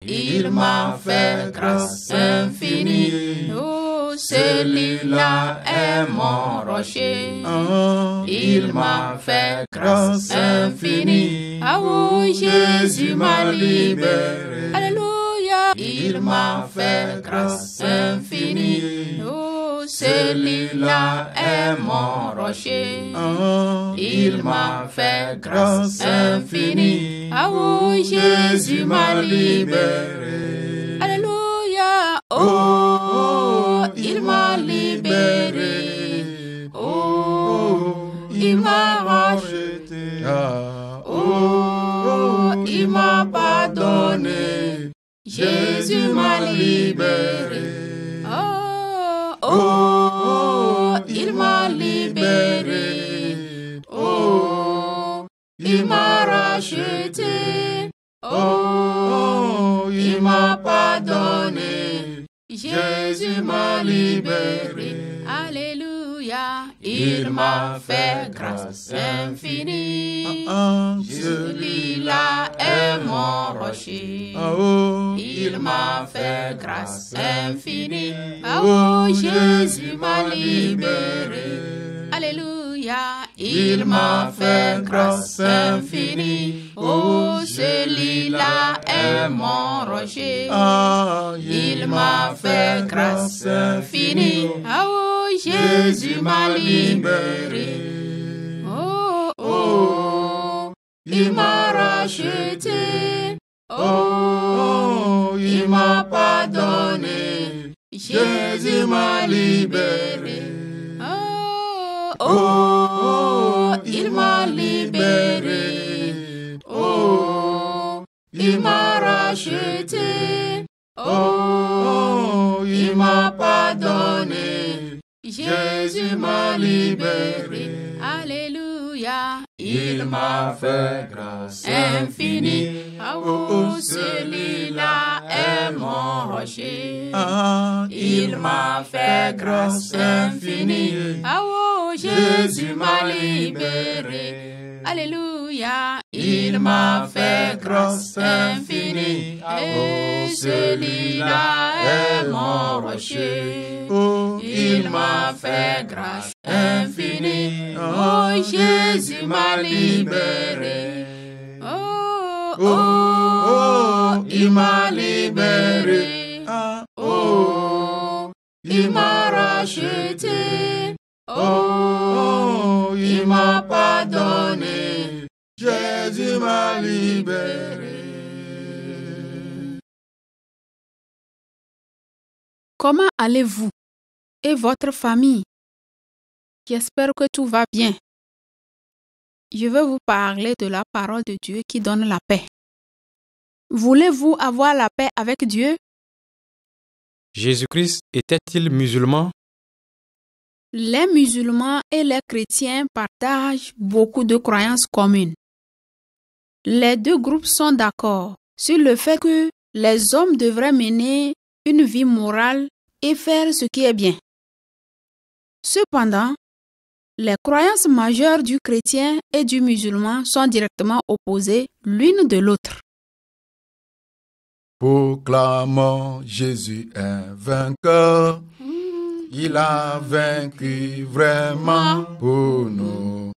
Il m'a fait grâce infinie. Oh, celui-là est mon rocher. Il m'a fait grâce infinie. Ah oh, Jésus m'a libéré. Alléluia. Il m'a fait grâce infinie. Oh, celui-là est mon rocher. Il m'a fait grâce infinie. Ah oh, Jésus m'a libéré. Alléluia. Oh, il m'a libéré. Oh, il m'a racheté. Oh, il m'a pardonné. Jésus m'a libéré. Oh, il m'a libéré. Oh, il m'a racheté. Oh, il m'a pardonné. Jésus m'a libéré. Alléluia. Il m'a fait grâce infinie. Celui-là est mon rocher. Il m'a fait grâce infinie. Oh, Jésus m'a libéré. Alléluia. Il m'a fait grâce infinie. Oh, celui-là est mon rocher. Il m'a fait grâce infinie. Oh, Jésus m'a libéré. Oh, il m'a racheté. Oh, il m'a pardonné. Jésus m'a libéré. Oh, il m'a libéré. Oh, il m'a racheté. Oh, il m'a pardonné. Jésus m'a libéré. Alléluia. Il m'a fait grâce infinie. Oh, celui-là est mon rocher. Il m'a fait grâce infinie. Oh, Jésus m'a libéré. Alléluia. Il m'a fait grâce infinie. Oh, celui-là est mon rocher. Il m'a fait grâce infinie. Oh, Jésus m'a libéré. Oh, il m'a libéré. Oh, il m'a racheté. Oh, il m'a pardonné. Jésus m'a libéré. Comment allez-vous et votre famille? J'espère que tout va bien. Je vais vous parler de la parole de Dieu qui donne la paix. Voulez-vous avoir la paix avec Dieu? Jésus-Christ était-il musulman? Les musulmans et les chrétiens partagent beaucoup de croyances communes. Les deux groupes sont d'accord sur le fait que les hommes devraient mener une vie morale et faire ce qui est bien. Cependant, les croyances majeures du chrétien et du musulman sont directement opposées l'une de l'autre. Proclamons, Jésus est vainqueur. Il a vaincu vraiment pour nous.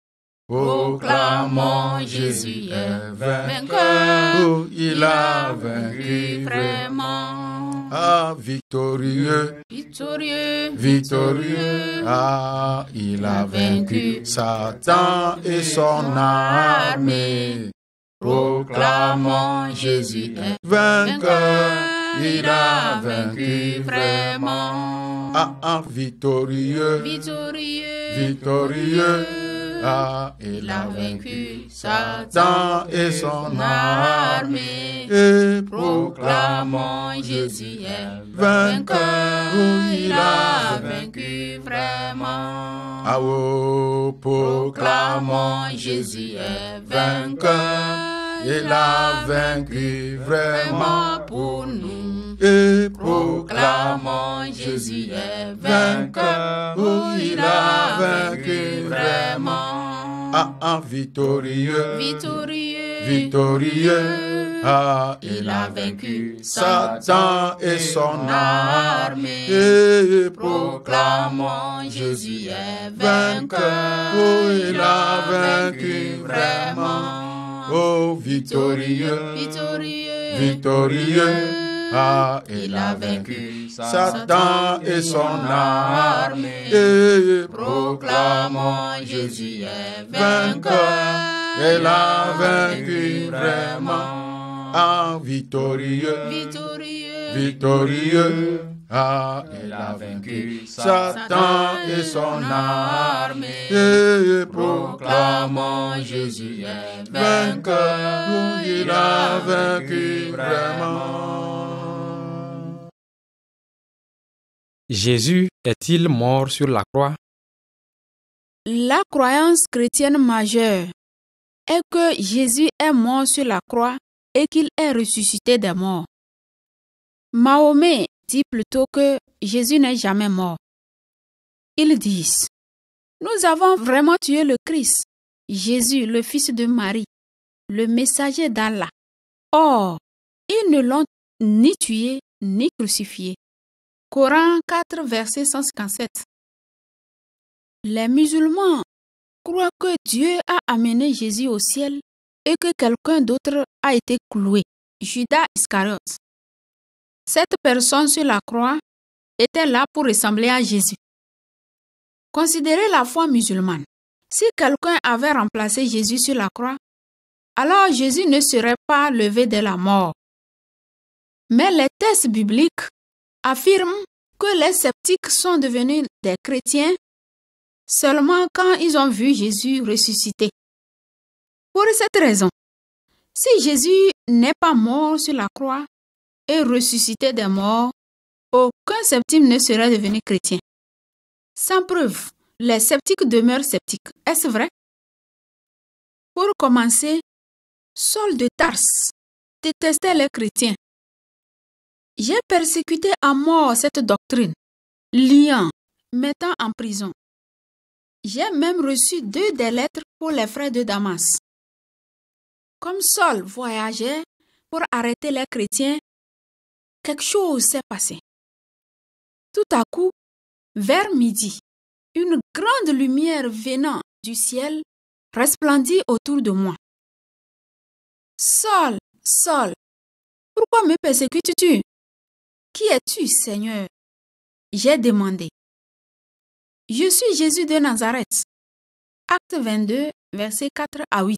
Proclamons, Jésus est vainqueur. Il a vaincu vraiment. Ah, victorieux, Victorieux, victorieux. Ah, il a vaincu Satan et son armée. Proclamons, Jésus est vainqueur. Il a vaincu vraiment. Ah, victorieux, victorieux, victorieux. Ah, il a vaincu Satan et son armée. Et proclamons, Jésus est vainqueur. Il a vaincu vraiment. Ah, oh, proclamons, Jésus est vainqueur. Il a vaincu vraiment pour nous. Et proclamons, Jésus est vainqueur. Il a vaincu vraiment. Ah, victorieux, victorieux, victorieux. il a vaincu Satan et son armée. Et proclamons Jésus est vainqueur. Oh, il a vaincu vraiment. Oh, victorieux, victorieux, victorieux. Il a vaincu Satan et son armée. Et proclamons Jésus est vainqueur. Il a vaincu vraiment. Victorieux, victorieux, victorieux. Il a vaincu Satan et son armée. Et proclamons Jésus est vainqueur. Il a vaincu vraiment. Jésus est-il mort sur la croix? La croyance chrétienne majeure est que Jésus est mort sur la croix et qu'il est ressuscité des morts. Mahomet dit plutôt que Jésus n'est jamais mort. Ils disent: nous avons vraiment tué le Christ, Jésus, le fils de Marie, le messager d'Allah. Or, ils ne l'ont ni tué ni crucifié. Coran 4, verset 157. Les musulmans croient que Dieu a amené Jésus au ciel et que quelqu'un d'autre a été cloué, Judas Iscariote. Cette personne sur la croix était là pour ressembler à Jésus. Considérez la foi musulmane. Si quelqu'un avait remplacé Jésus sur la croix, alors Jésus ne serait pas levé de la mort. Mais les textes bibliques affirment que les sceptiques sont devenus des chrétiens seulement quand ils ont vu Jésus ressuscité. Pour cette raison, si Jésus n'est pas mort sur la croix et ressuscité des morts, aucun sceptique ne serait devenu chrétien. Sans preuve, les sceptiques demeurent sceptiques. Est-ce vrai? Pour commencer, Saul de Tarse détestait les chrétiens. J'ai persécuté à mort cette doctrine, liant, mettant en prison. J'ai même reçu 2 des lettres pour les frères de Damas. Comme Saul voyageait pour arrêter les chrétiens, quelque chose s'est passé. Tout à coup, vers midi, une grande lumière venant du ciel resplendit autour de moi. Saul, Saul, pourquoi me persécutes-tu? Qui es-tu, Seigneur? J'ai demandé. Je suis Jésus de Nazareth. Acte 22, versets 4 à 8.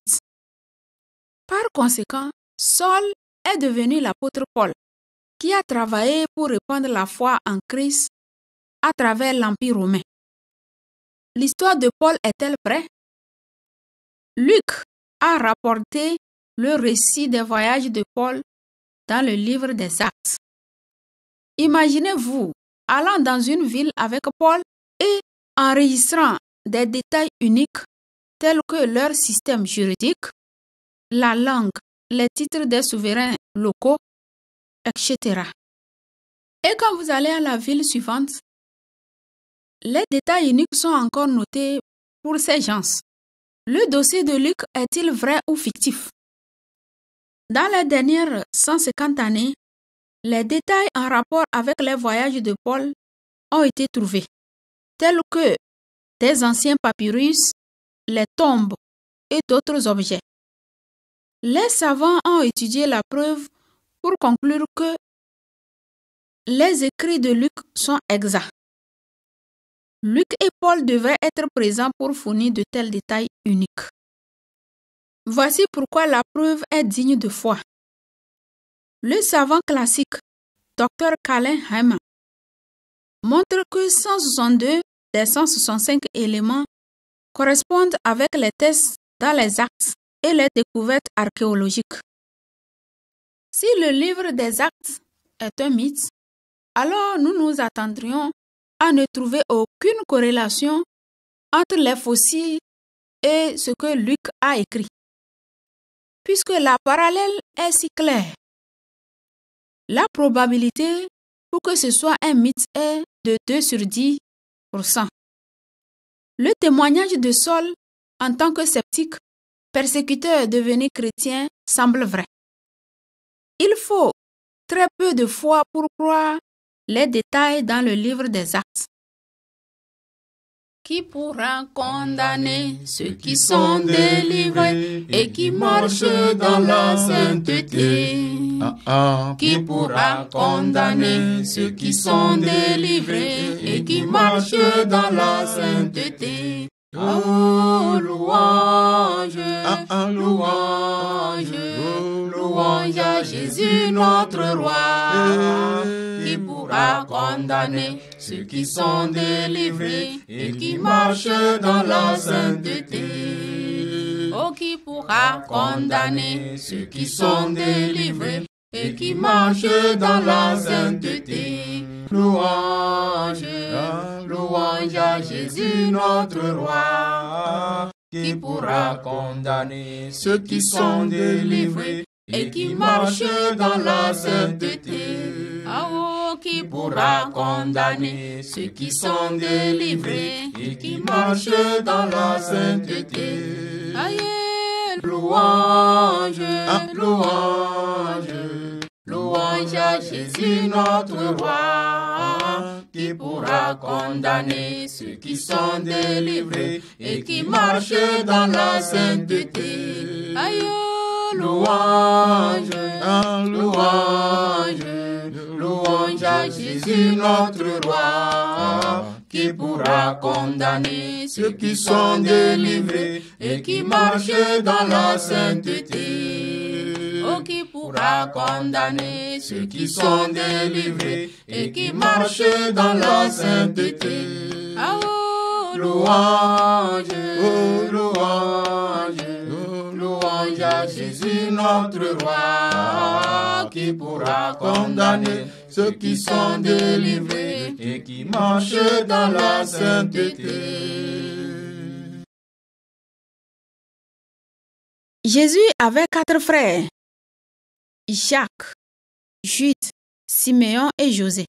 Par conséquent, Saul est devenu l'apôtre Paul, qui a travaillé pour répandre la foi en Christ à travers l'Empire romain. L'histoire de Paul est-elle vraie? Luc a rapporté le récit des voyages de Paul dans le livre des Actes. Imaginez-vous allant dans une ville avec Paul et enregistrant des détails uniques tels que leur système juridique, la langue, les titres des souverains locaux, etc. Et quand vous allez à la ville suivante, les détails uniques sont encore notés pour ces gens. Le dossier de Luc est-il vrai ou fictif? Dans les dernières 150 années, les détails en rapport avec les voyages de Paul ont été trouvés, tels que des anciens papyrus, les tombes et d'autres objets. Les savants ont étudié la preuve pour conclure que les écrits de Luc sont exacts. Luc et Paul devraient être présents pour fournir de tels détails uniques. Voici pourquoi la preuve est digne de foi. Le savant classique, Dr. Colin Hyman, montre que 162 des 165 éléments correspondent avec les tests dans les actes et les découvertes archéologiques. Si le livre des actes est un mythe, alors nous nous attendrions à ne trouver aucune corrélation entre les fossiles et ce que Luc a écrit, puisque la parallèle est si claire. La probabilité pour que ce soit un mythe est de 2 sur 10%. Le témoignage de Saul en tant que sceptique, persécuteur devenu chrétien, semble vrai. Il faut très peu de foi pour croire les détails dans le livre des Actes. Qui pourra condamner ceux qui sont délivrés et qui marchent dans la sainteté? Qui pourra condamner ceux qui sont délivrés et qui marchent dans la sainteté? Oh, louange, louange, louange à Jésus notre roi. Qui pourra condamner ceux qui sont délivrés et qui marchent dans la sainteté? Oh, qui pourra condamner ceux qui sont délivrés et qui marchent dans la sainteté? Louange, louange à Jésus notre roi. Qui pourra condamner ceux qui sont délivrés et qui marchent dans la sainteté? Ah oh, qui pourra condamner ceux qui sont délivrés et qui marchent dans la sainteté? Aïe, louange, louange, louange à Jésus notre roi. Qui pourra condamner ceux qui sont délivrés et qui marchent dans la sainteté? Aïe, louange, louange, louange à Jésus notre roi. Qui pourra condamner ceux qui sont délivrés et qui marchent dans la sainteté? Oh, qui pourra condamner ceux qui sont délivrés et qui marchent dans la sainteté? Ah oh, louange, louange, louange à Jésus notre roi. Qui pourra condamner ceux qui sont délivrés et qui marchent dans la sainteté? Jésus avait 4 frères, Jacques, Jude, Siméon et José,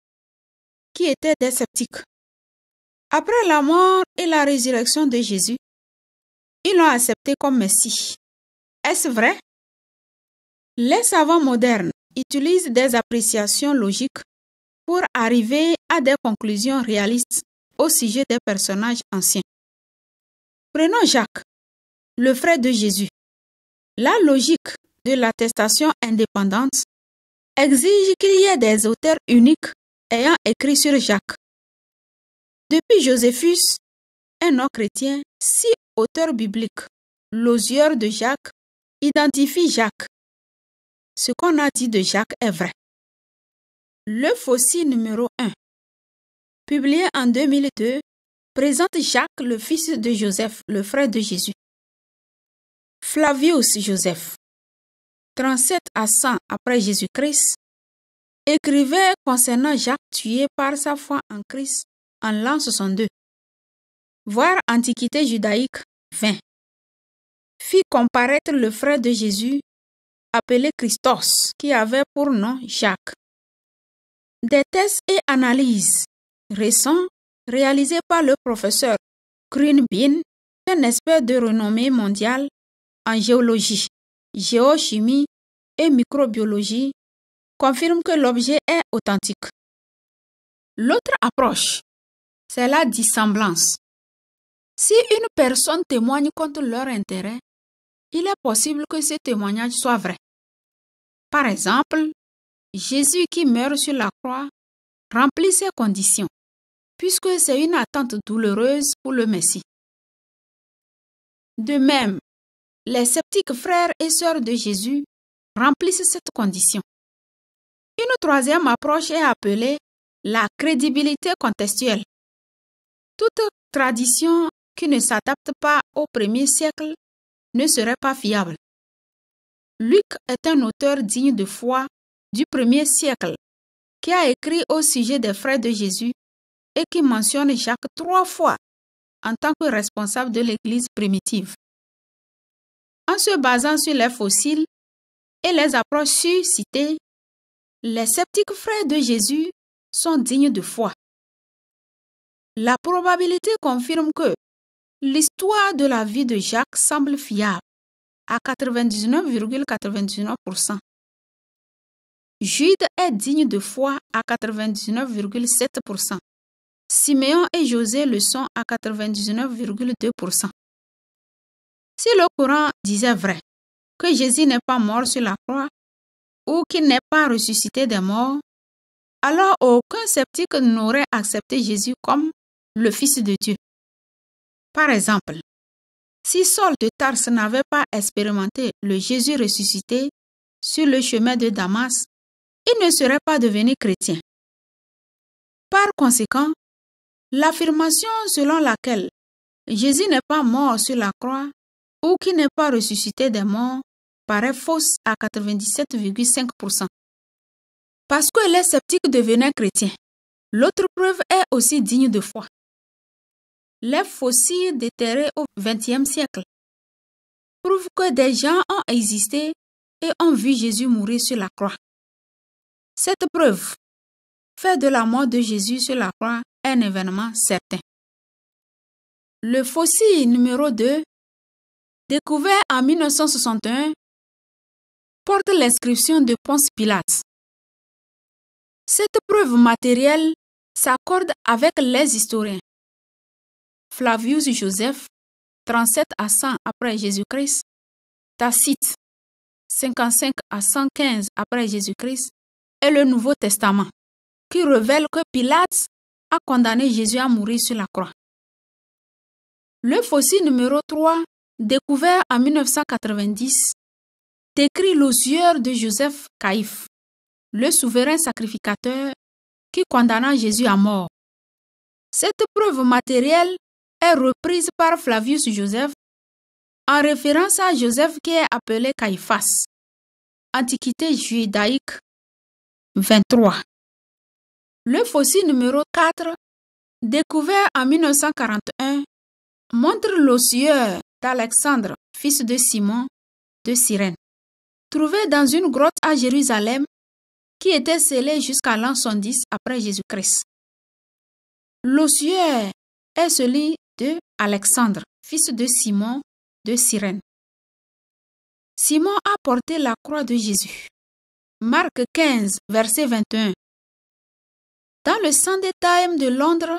qui étaient des sceptiques. Après la mort et la résurrection de Jésus, ils l'ont accepté comme Messie. Est-ce vrai? Les savants modernes utilisent des appréciations logiques pour arriver à des conclusions réalistes au sujet des personnages anciens. Prenons Jacques, le frère de Jésus. La logique de l'attestation indépendante exige qu'il y ait des auteurs uniques ayant écrit sur Jacques. Depuis Joséphus, un non-chrétien, 6 auteurs bibliques, l'osieur de Jacques, identifie Jacques. Ce qu'on a dit de Jacques est vrai. Le fossile numéro 1, publié en 2002, présente Jacques, le fils de Joseph, le frère de Jésus. Flavius Joseph, 37 à 100 après Jésus-Christ, écrivait concernant Jacques tué par sa foi en Christ en l'an 62. Voir Antiquité judaïque 20. Fit comparaître le frère de Jésus, appelé Christos, qui avait pour nom Jacques. Des tests et analyses récents réalisés par le professeur Greenbean, un expert de renommée mondiale en géologie, géochimie et microbiologie, confirment que l'objet est authentique. L'autre approche, c'est la dissemblance. Si une personne témoigne contre leur intérêt, il est possible que ce témoignage soit vrai. Par exemple, Jésus qui meurt sur la croix remplit ces conditions, puisque c'est une attente douloureuse pour le Messie. De même, les sceptiques frères et sœurs de Jésus remplissent cette condition. Une troisième approche est appelée la crédibilité contextuelle. Toute tradition qui ne s'adapte pas au premier siècle ne serait pas fiable. Luc est un auteur digne de foi du premier siècle qui a écrit au sujet des frères de Jésus et qui mentionne Jacques 3 fois en tant que responsable de l'Église primitive. En se basant sur les fossiles et les approches suscitées, les sceptiques frères de Jésus sont dignes de foi. La probabilité confirme que l'histoire de la vie de Jacques semble fiable à 99,99%. Jude est digne de foi à 99,7%. Siméon et José le sont à 99,2%. Si le Coran disait vrai, que Jésus n'est pas mort sur la croix ou qu'il n'est pas ressuscité des morts, alors aucun sceptique n'aurait accepté Jésus comme le Fils de Dieu. Par exemple, si Saul de Tarse n'avait pas expérimenté le Jésus ressuscité sur le chemin de Damas, il ne serait pas devenu chrétien. Par conséquent, l'affirmation selon laquelle Jésus n'est pas mort sur la croix ou qu'il n'est pas ressuscité des morts paraît fausse à 97,5%. Parce que les sceptiques devenaient chrétiens, l'autre preuve est aussi digne de foi. Les fossiles déterrés au XXe siècle prouvent que des gens ont existé et ont vu Jésus mourir sur la croix. Cette preuve fait de la mort de Jésus sur la croix un événement certain. Le fossile numéro 2, découvert en 1961, porte l'inscription de Ponce Pilate. Cette preuve matérielle s'accorde avec les historiens. Flavius Joseph, 37 à 100 après Jésus-Christ, Tacite, 55 à 115 après Jésus-Christ, et le Nouveau Testament, qui révèle que Pilate a condamné Jésus à mourir sur la croix. Le fossile numéro 3, découvert en 1990, décrit l'ossuaire de Joseph Caïphe, le souverain sacrificateur qui condamna Jésus à mort. Cette preuve matérielle est reprise par Flavius Joseph en référence à Joseph qui est appelé Caïphas. Antiquité judaïque 23. Le fossile numéro 4, découvert en 1941, montre l'ossuaire d'Alexandre, fils de Simon, de Cyrène, trouvé dans une grotte à Jérusalem qui était scellée jusqu'à l'an 70 après Jésus-Christ. L'ossuaire est celui de Alexandre, fils de Simon, de Cyrène. Simon a porté la croix de Jésus. Marc 15, verset 21. Dans le Sunday Times de Londres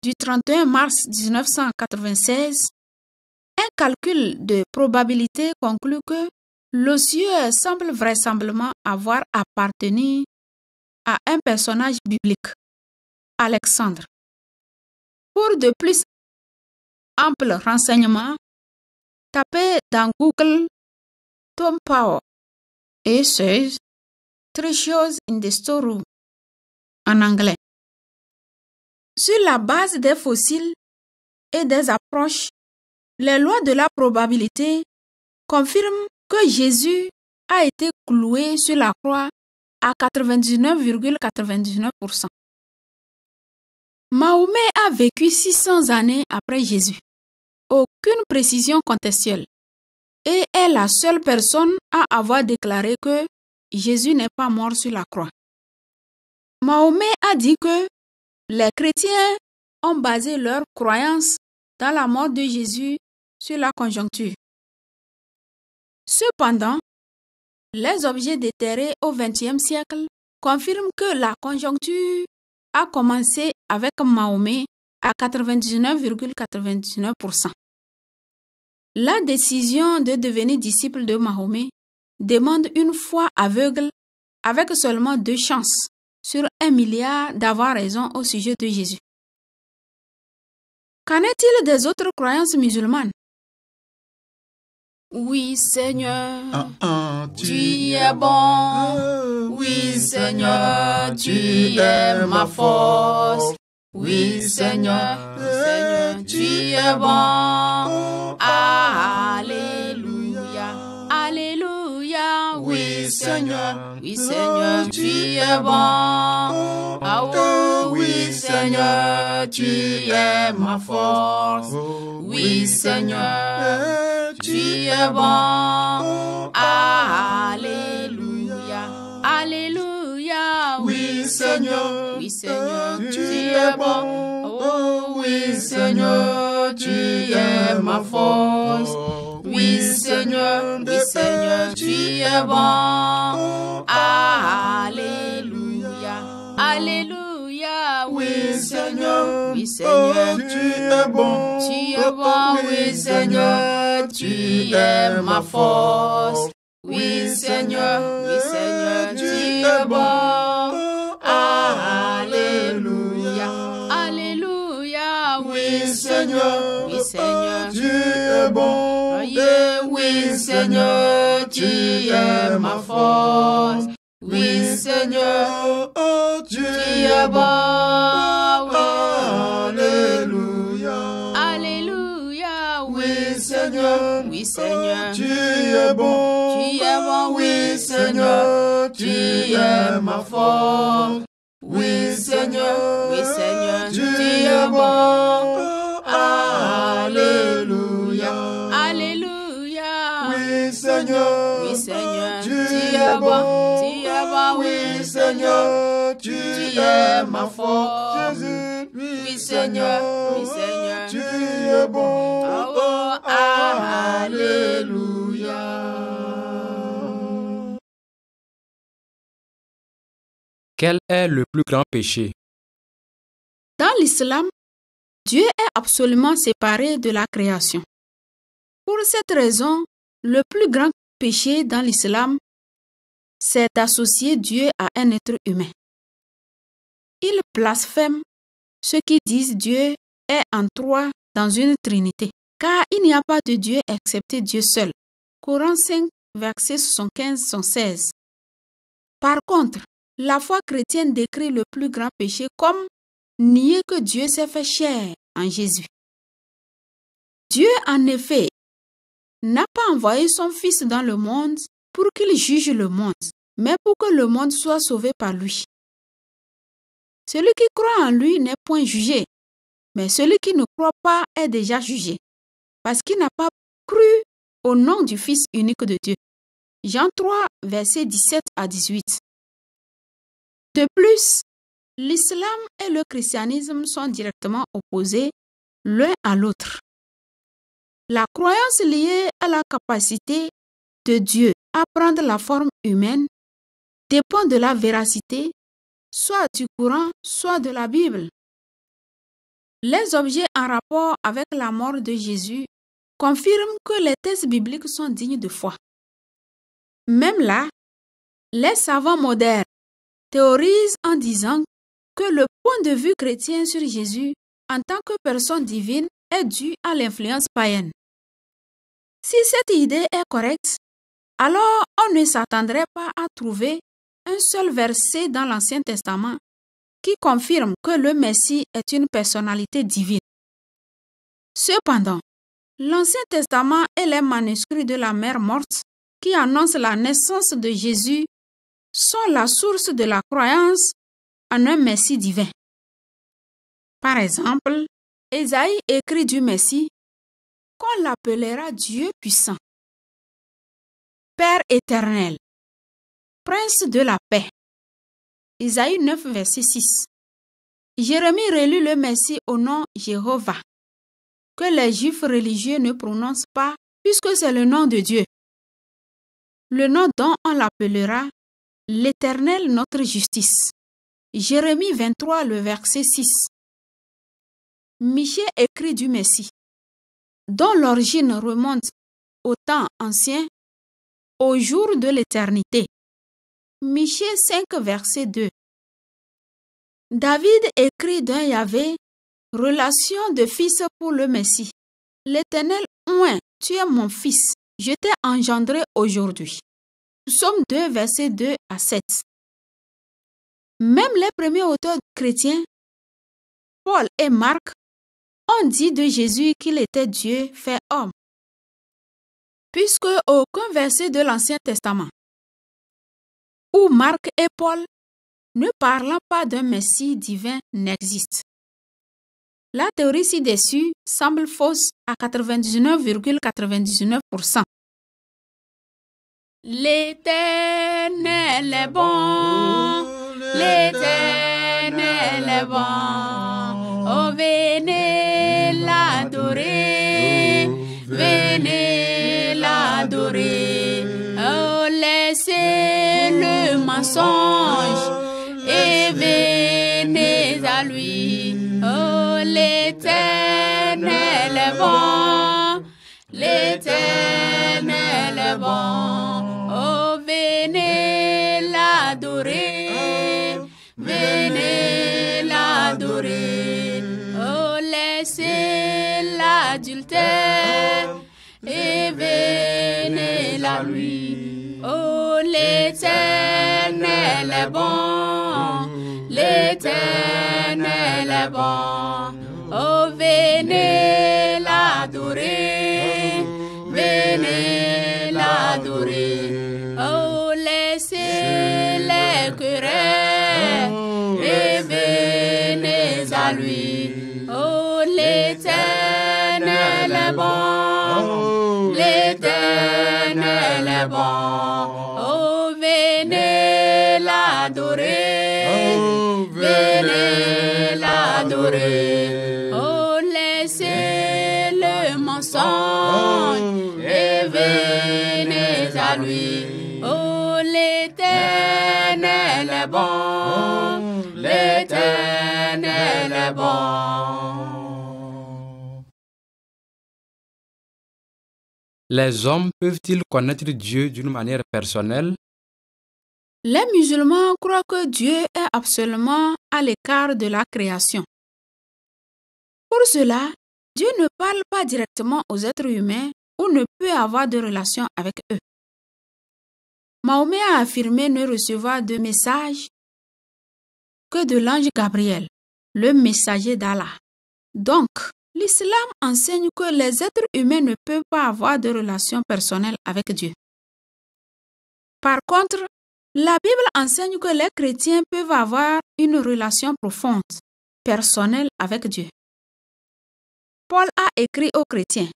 du 31 mars 1996, un calcul de probabilité conclut que l'ossuaire semble vraisemblablement avoir appartenu à un personnage biblique, Alexandre. Pour de plus amples renseignements, tapez dans Google Tom Power et says Treasures in the Storeroom en anglais. Sur la base des fossiles et des approches, les lois de la probabilité confirment que Jésus a été cloué sur la croix à 99,99%. Mahomet a vécu 600 années après Jésus. Aucune précision contextuelle. Et est la seule personne à avoir déclaré que Jésus n'est pas mort sur la croix. Mahomet a dit que les chrétiens ont basé leur croyance dans la mort de Jésus sur la conjoncture. Cependant, les objets déterrés au XXe siècle confirment que la conjoncture a commencé avec Mahomet à 99,99%. La décision de devenir disciple de Mahomet demande une foi aveugle avec seulement 2 chances sur 1 milliard d'avoir raison au sujet de Jésus. Qu'en est-il des autres croyances musulmanes? Oui, Seigneur, tu es bon. Oui, Seigneur, tu es ma force. Oui, Seigneur, tu es bon. Alléluia, Alléluia. Oui, Seigneur, tu es bon. Ah oui, Seigneur, tu es ma force. Oui, Seigneur, tu es bon. Alléluia, Alléluia. Oui, Seigneur, tu es bon. Oh, oui, Seigneur, tu es ma force. Oui, Seigneur, tu es bon. Alléluia. Alléluia. Oui, Seigneur. Oui, Seigneur. Tu es bon. Tu es bon, oui, Seigneur. Tu es ma force. Oui, Seigneur. Oui, Seigneur. Tu es bon. Alléluia. Alléluia. Oui, Seigneur. Oui, Seigneur. Tu es bon. Oui, Seigneur. Tu es ma force. Oui, Seigneur. Tu es bon. Alléluia. Alléluia. Oui, Seigneur. Oui, Seigneur. Tu es bon. Tu es bon. Oui, Seigneur. Tu es ma force. Oui, Seigneur. Oui, Seigneur. Tu es bon. Alléluia. Alléluia. Oui, Seigneur. Oui, Seigneur. Tu es bon. Tu es bon. Oui, Seigneur. Tu es ma force. Jésus. Oui, Seigneur. Oui, Seigneur. Tu es bon. Oh, alléluia. Quel est le plus grand péché? Dans l'islam, Dieu est absolument séparé de la création. Pour cette raison, le plus grand péché dans l'islam, c'est d'associer Dieu à un être humain. Ils blasphèment ceux qui disent Dieu est en trois dans une trinité, car il n'y a pas de Dieu excepté Dieu seul. Coran 5, versets 75-76. Par contre, la foi chrétienne décrit le plus grand péché comme nier que Dieu s'est fait chair en Jésus. Dieu, en effet, n'a pas envoyé son Fils dans le monde pour qu'il juge le monde, mais pour que le monde soit sauvé par lui. Celui qui croit en lui n'est point jugé, mais celui qui ne croit pas est déjà jugé, parce qu'il n'a pas cru au nom du Fils unique de Dieu. Jean 3, versets 17 à 18. De plus, l'islam et le christianisme sont directement opposés l'un à l'autre. La croyance liée à la capacité de Dieu à prendre la forme humaine dépend de la véracité, soit du Coran, soit de la Bible. Les objets en rapport avec la mort de Jésus confirment que les textes bibliques sont dignes de foi. Même là, les savants modernes théorisent en disant que le point de vue chrétien sur Jésus en tant que personne divine est dû à l'influence païenne. Si cette idée est correcte, alors on ne s'attendrait pas à trouver un seul verset dans l'Ancien Testament qui confirme que le Messie est une personnalité divine. Cependant, l'Ancien Testament et les manuscrits de la Mère morte qui annoncent la naissance de Jésus sont la source de la croyance en un Messie divin. Par exemple, Ésaïe écrit du Messie qu'on l'appellera Dieu puissant, Père éternel, Prince de la paix. Ésaïe 9, verset 6. Jérémie relut le Messie au nom Jéhovah, que les Juifs religieux ne prononcent pas puisque c'est le nom de Dieu. Le nom dont on l'appellera l'Éternel notre justice. Jérémie 23, le verset 6. Michée écrit du Messie, dont l'origine remonte au temps ancien, au jour de l'éternité. Michée 5, verset 2. David écrit d'un Yahvé, relation de fils pour le Messie. L'Éternel, oint, tu es mon fils, je t'ai engendré aujourd'hui. Psaume 2, versets 2 à 7. Même les premiers auteurs chrétiens, Paul et Marc, ont dit de Jésus qu'il était Dieu fait homme, puisque aucun verset de l'Ancien Testament où Marc et Paul ne parlant pas d'un Messie divin n'existe. La théorie ci-dessus semble fausse à 99,99%. L'Éternel est bon, l'Éternel est bon. Oh, venez l'adorer, venez l'adorer. Oh, laissez-le mentionner. mensonges et venez à lui. Oh, l'Éternel est bon, l'Éternel est bon. Oh, venez l'adorer, venez l'adorer. Oh, laissez l'adultère et venez à lui. Oh, l'Éternel est bon, l'Éternel est bon. Oh, venez l'adorer, venez l'adorer. Oh, laissez les querelles et venez à lui. Oh, l'Éternel est bon, l'Éternel est bon. Oh, venez l'adorer, venez l'adorer. Oh, laissez le mensonge et venez à lui. Oh, l'Éternel est bon, l'Éternel est bon. Les hommes peuvent-ils connaître Dieu d'une manière personnelle? Les musulmans croient que Dieu est absolument à l'écart de la création. Pour cela, Dieu ne parle pas directement aux êtres humains ou ne peut avoir de relation avec eux. Mahomet a affirmé ne recevoir de message que de l'ange Gabriel, le messager d'Allah. Donc, l'islam enseigne que les êtres humains ne peuvent pas avoir de relation personnelle avec Dieu. Par contre, la Bible enseigne que les chrétiens peuvent avoir une relation profonde, personnelle avec Dieu. Paul a écrit aux chrétiens: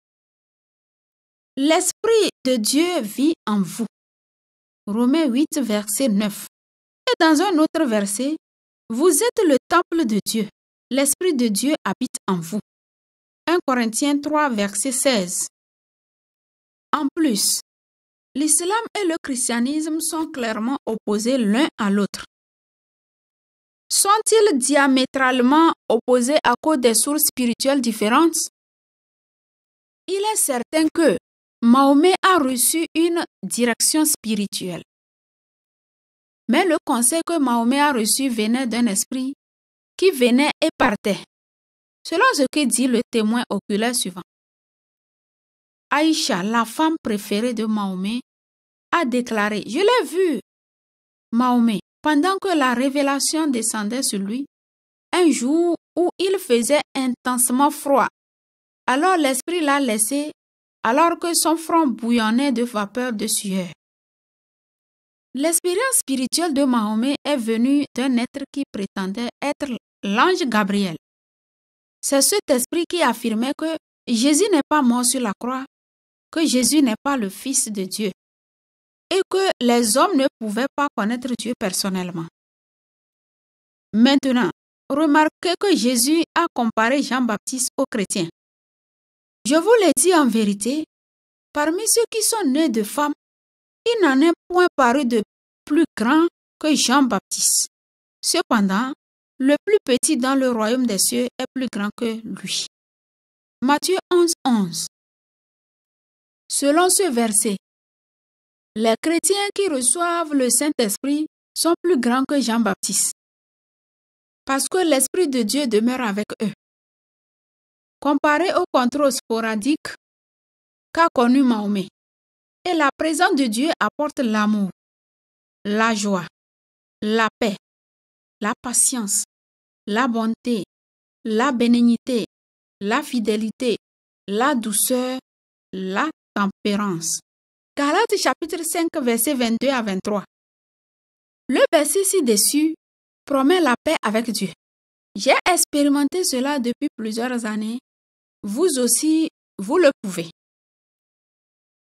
« L'Esprit de Dieu vit en vous. » Romains 8, verset 9. Et dans un autre verset, « Vous êtes le temple de Dieu. L'Esprit de Dieu habite en vous. » 1 Corinthiens 3, verset 16. En plus, l'islam et le christianisme sont clairement opposés l'un à l'autre. Sont-ils diamétralement opposés à cause des sources spirituelles différentes? Il est certain que Mahomet a reçu une direction spirituelle. Mais le conseil que Mahomet a reçu venait d'un esprit qui venait et partait, selon ce que dit le témoin oculaire suivant. Aïcha, la femme préférée de Mahomet, a déclaré: « Je l'ai vu, Mahomet, pendant que la révélation descendait sur lui, un jour où il faisait intensement froid. Alors l'esprit l'a laissé, alors que son front bouillonnait de vapeur de sueur. » L'expérience spirituelle de Mahomet est venue d'un être qui prétendait être l'ange Gabriel. C'est cet esprit qui affirmait que Jésus n'est pas mort sur la croix, que Jésus n'est pas le Fils de Dieu et que les hommes ne pouvaient pas connaître Dieu personnellement. Maintenant, remarquez que Jésus a comparé Jean-Baptiste aux chrétiens. Je vous le dis en vérité, parmi ceux qui sont nés de femmes, il n'en est point paru de plus grand que Jean-Baptiste. Cependant, le plus petit dans le royaume des cieux est plus grand que lui. Matthieu 11, 11. Selon ce verset, les chrétiens qui reçoivent le Saint-Esprit sont plus grands que Jean-Baptiste, parce que l'Esprit de Dieu demeure avec eux. Comparé au contrôle sporadique qu'a connu Mahomet, et la présence de Dieu apporte l'amour, la joie, la paix, la patience, la bonté, la bénignité, la fidélité, la douceur, la tempérance. Galates chapitre 5, versets 22 à 23. Le verset ci-dessus promet la paix avec Dieu. J'ai expérimenté cela depuis plusieurs années. Vous aussi, vous le pouvez.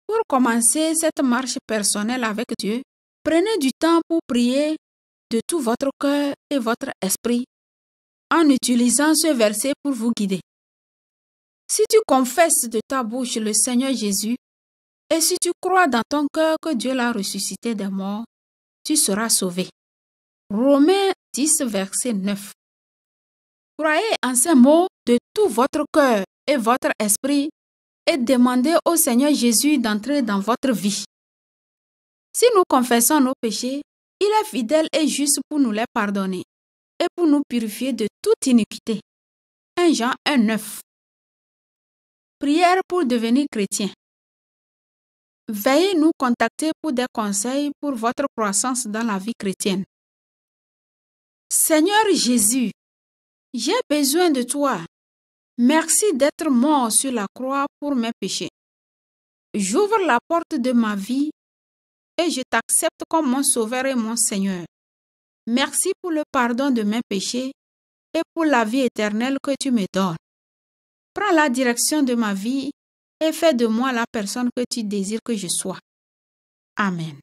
Pour commencer cette marche personnelle avec Dieu, prenez du temps pour prier de tout votre cœur et votre esprit en utilisant ce verset pour vous guider. Si tu confesses de ta bouche le Seigneur Jésus et si tu crois dans ton cœur que Dieu l'a ressuscité des morts, tu seras sauvé. Romains 10, verset 9. Croyez en ces mots de tout votre cœur et votre esprit et demandez au Seigneur Jésus d'entrer dans votre vie. Si nous confessons nos péchés, il est fidèle et juste pour nous les pardonner et pour nous purifier de toute iniquité. 1 Jean 1, 9. Prière pour devenir chrétien. Veuillez nous contacter pour des conseils pour votre croissance dans la vie chrétienne. Seigneur Jésus, j'ai besoin de toi. Merci d'être mort sur la croix pour mes péchés. J'ouvre la porte de ma vie et je t'accepte comme mon sauveur et mon Seigneur. Merci pour le pardon de mes péchés et pour la vie éternelle que tu me donnes. Prends la direction de ma vie et fais de moi la personne que tu désires que je sois. Amen.